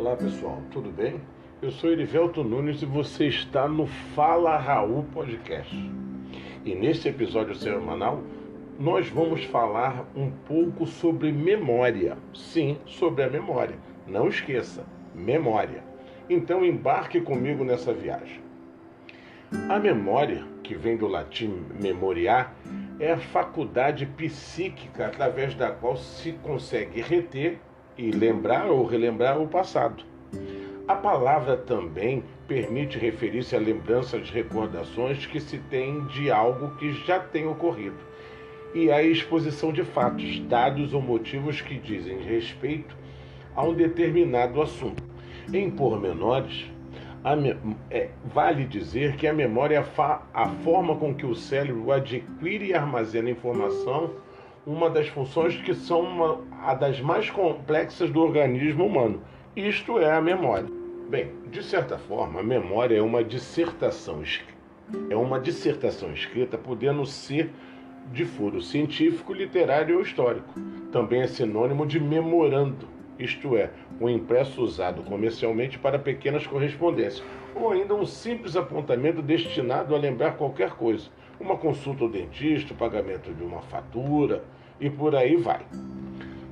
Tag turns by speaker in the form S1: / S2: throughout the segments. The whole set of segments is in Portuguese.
S1: Olá pessoal, tudo bem? Eu sou Erivelto Nunes e você está no Fala Raul Podcast. E neste episódio semanal, nós vamos falar um pouco sobre memória. Sim, sobre a memória. Não esqueça, memória. Então embarque comigo nessa viagem. A memória, que vem do latim memoriar, é a faculdade psíquica através da qual se consegue reter e lembrar ou relembrar o passado. A palavra também permite referir-se a lembranças, recordações que se tem de algo que já tem ocorrido, e a exposição de fatos, dados ou motivos que dizem respeito a um determinado assunto. Em pormenores, vale dizer que a memória é a forma com que o cérebro adquire e armazena informação, uma das funções que são a das mais complexas do organismo humano. Isto é a memória. Bem, de certa forma, a memória é uma dissertação escrita, podendo ser de foro científico, literário ou histórico. Também é sinônimo de memorando, isto é, um impresso usado comercialmente para pequenas correspondências, ou ainda um simples apontamento destinado a lembrar qualquer coisa, uma consulta ao dentista, o pagamento de uma fatura e por aí vai.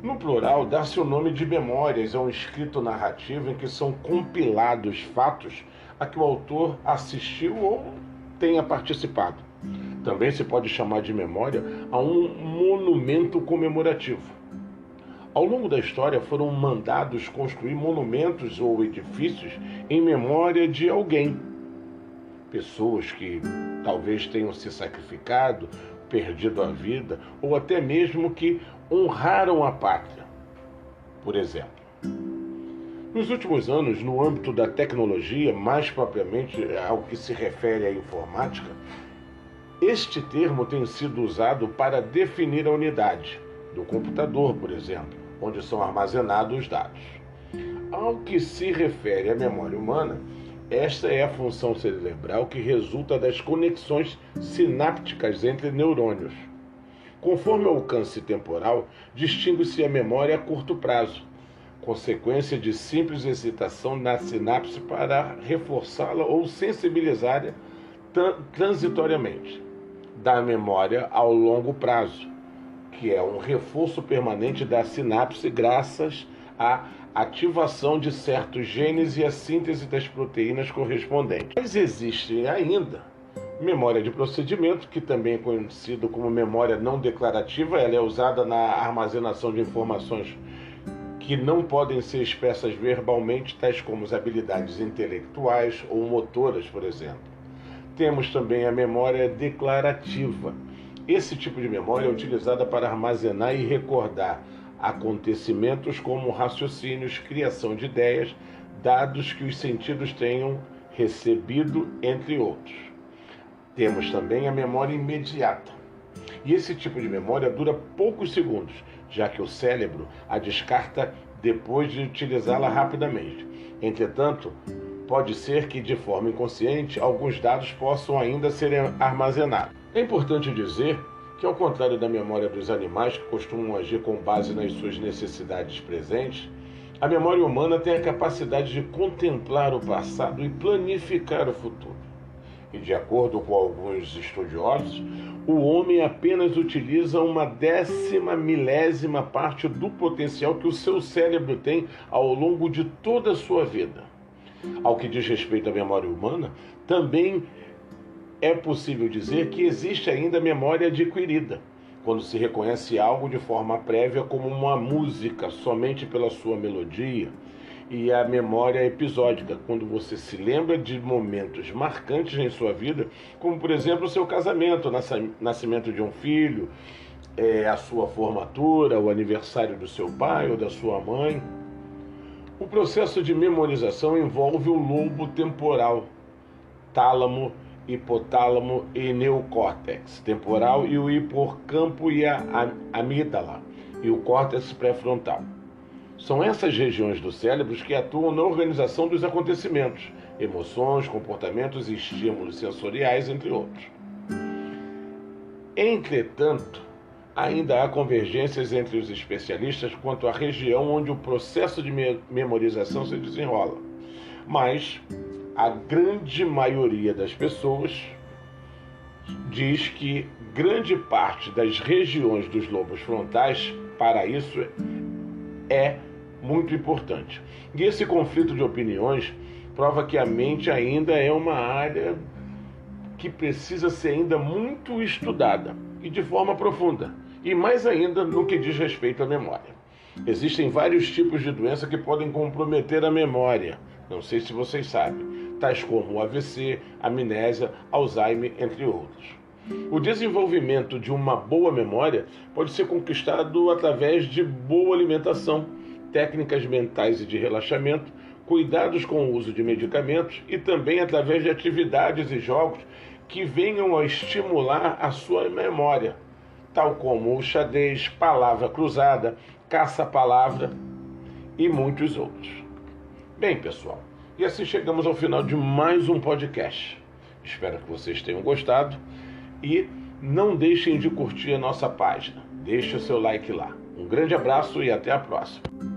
S1: No plural, dá-se o nome de memórias a um escrito narrativo em que são compilados fatos a que o autor assistiu ou tenha participado. Também se pode chamar de memória a um monumento comemorativo. Ao longo da história foram mandados construir monumentos ou edifícios em memória de alguém. Pessoas que talvez tenham se sacrificado, perdido a vida, ou até mesmo que honraram a pátria, por exemplo. Nos últimos anos, no âmbito da tecnologia, mais propriamente ao que se refere à informática, este termo tem sido usado para definir a unidade do computador, por exemplo, onde são armazenados os dados. Ao que se refere à memória humana, esta é a função cerebral que resulta das conexões sinápticas entre neurônios. Conforme o alcance temporal, distingue-se a memória a curto prazo, consequência de simples excitação na sinapse para reforçá-la ou sensibilizá-la transitoriamente, da memória ao longo prazo, que é um reforço permanente da sinapse graças à ativação de certos genes e à síntese das proteínas correspondentes. Mas existe ainda memória de procedimento, que também é conhecido como memória não declarativa. Ela é usada na armazenação de informações que não podem ser expressas verbalmente, tais como as habilidades intelectuais ou motoras, por exemplo. Temos também a memória declarativa. Esse tipo de memória é utilizada para armazenar e recordar acontecimentos como raciocínios, criação de ideias, dados que os sentidos tenham recebido, entre outros. Temos também a memória imediata. E esse tipo de memória dura poucos segundos, já que o cérebro a descarta depois de utilizá-la rapidamente. Entretanto, pode ser que, de forma inconsciente, alguns dados possam ainda ser armazenados. É importante dizer que, ao contrário da memória dos animais, que costumam agir com base nas suas necessidades presentes, a memória humana tem a capacidade de contemplar o passado e planificar o futuro. E, de acordo com alguns estudiosos, o homem apenas utiliza 1/1000ª parte do potencial que o seu cérebro tem ao longo de toda a sua vida. Ao que diz respeito à memória humana, também é possível dizer que existe ainda memória adquirida, quando se reconhece algo de forma prévia como uma música somente pela sua melodia, e a memória episódica, quando você se lembra de momentos marcantes em sua vida, como por exemplo o seu casamento, o nascimento de um filho, a sua formatura, o aniversário do seu pai ou da sua mãe. O processo de memorização envolve o lobo temporal, tálamo, hipotálamo e neocórtex temporal, e o hipocampo e a amígdala e o córtex pré-frontal. São essas regiões do cérebro que atuam na organização dos acontecimentos, emoções, comportamentos e estímulos sensoriais, entre outros. Entretanto, ainda há convergências entre os especialistas quanto à região onde o processo de memorização se desenrola. Mas a grande maioria das pessoas diz que grande parte das regiões dos lobos frontais para isso é muito importante. E esse conflito de opiniões prova que a mente ainda é uma área que precisa ser ainda muito estudada e de forma profunda, e mais ainda no que diz respeito à memória. Existem vários tipos de doença que podem comprometer a memória, não sei se vocês sabem, tais como o AVC, amnésia, Alzheimer, entre outros. O desenvolvimento de uma boa memória pode ser conquistado através de boa alimentação, técnicas mentais e de relaxamento, cuidados com o uso de medicamentos e também através de atividades e jogos que venham a estimular a sua memória, tal como o xadrez, palavra cruzada, caça-palavra e muitos outros. Bem, pessoal, e assim chegamos ao final de mais um podcast. Espero que vocês tenham gostado e não deixem de curtir a nossa página. Deixe o seu like lá. Um grande abraço e até a próxima.